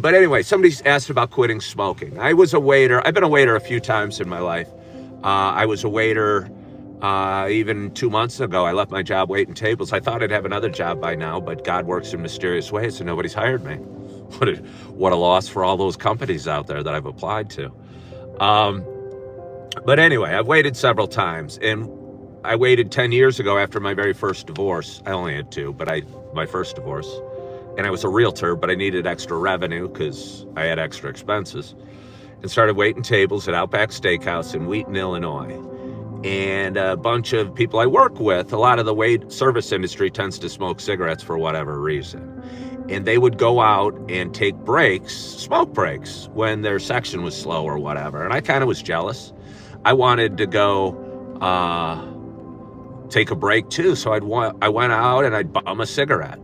But anyway, somebody's asked about quitting smoking. I was a waiter. I've been a waiter a few times in my life. I was a waiter even 2 months ago. I left my job waiting tables. I thought I'd have another job by now, but God works in mysterious ways, and nobody's hired me. What a loss for all those companies out there that I've applied to. But anyway, I've waited several times, and I waited 10 years ago after my very first divorce. I only had two, but my first divorce. And I was a realtor, but I needed extra revenue because I had extra expenses. And started waiting tables at Outback Steakhouse in Wheaton, Illinois. And a bunch of people I work with, a lot of the service industry tends to smoke cigarettes for whatever reason. And they would go out and take breaks, smoke breaks, when their section was slow or whatever. And I kind of was jealous. I wanted to go take a break too. So I went out and I'd bum a cigarette,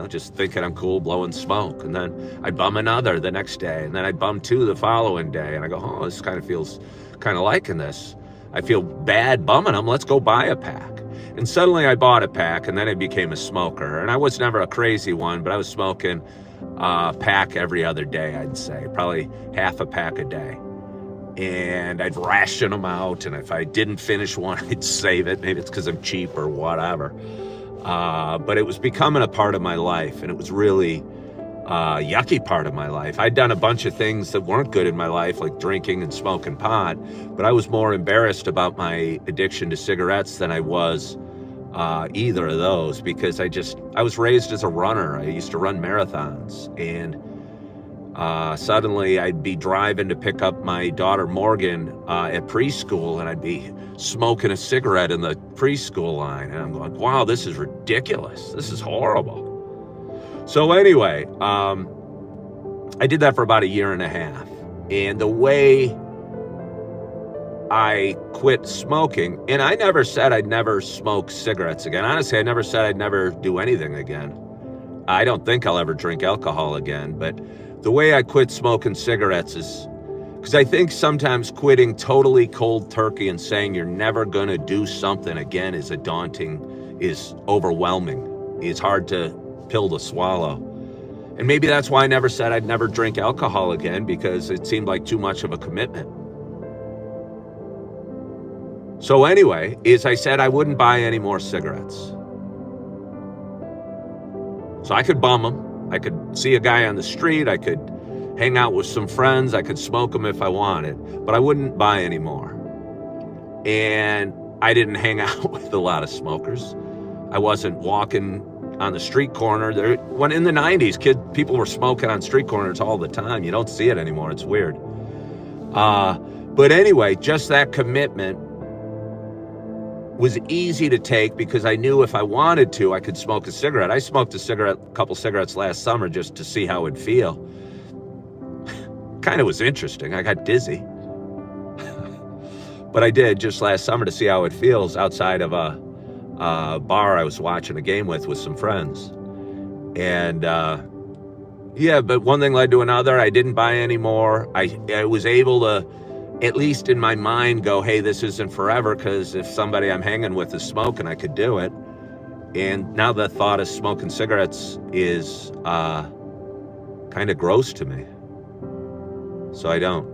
just thinking I'm cool blowing smoke. And then I'd bum another the next day. And then I'd bum two the following day. And I go, oh, this kind of feels kind of liking this. I feel bad bumming them. Let's go buy a pack. And suddenly I bought a pack, and then I became a smoker. And I was never a crazy one, but I was smoking a pack every other day, I'd say, probably half a pack a day. And I'd ration them out, and if I didn't finish one, I'd save it. Maybe it's because I'm cheap or whatever. But it was becoming a part of my life, and it was really a yucky part of my life. I'd done a bunch of things that weren't good in my life, like drinking and smoking pot, but I was more embarrassed about my addiction to cigarettes than I was either of those, because I was raised as a runner. I used to run marathons, and suddenly I'd be driving to pick up my daughter Morgan at preschool, and I'd be smoking a cigarette in the preschool line, and I'm going, wow, this is ridiculous. This is horrible. So anyway, I did that for about 1.5 years, and the way I quit smoking, and I never said I'd never smoke cigarettes again. Honestly, I never said I'd never do anything again. I don't think I'll ever drink alcohol again, but the way I quit smoking cigarettes is because I think sometimes quitting totally cold turkey and saying you're never going to do something again is overwhelming. It's hard pill to swallow. And maybe that's why I never said I'd never drink alcohol again, because it seemed like too much of a commitment. So anyway, I said I wouldn't buy any more cigarettes. So I could bum them. I could see a guy on the street. I could hang out with some friends. I could smoke them if I wanted, but I wouldn't buy any more. And I didn't hang out with a lot of smokers. I wasn't walking on the street corner. When in the 90s, people were smoking on street corners all the time. You don't see it anymore. It's weird. But anyway, just that commitment was easy to take because I knew if I wanted to, I could smoke a cigarette. I smoked a couple cigarettes last summer just to see how it'd feel. Kind of was interesting. I got dizzy. But I did just last summer to see how it feels outside of a bar I was watching a game with some friends. And but one thing led to another. I didn't buy any more. I was able to, at least in my mind, go, hey, this isn't forever, because if somebody I'm hanging with is smoking, I could do it. And now the thought of smoking cigarettes is kind of gross to me. So I don't.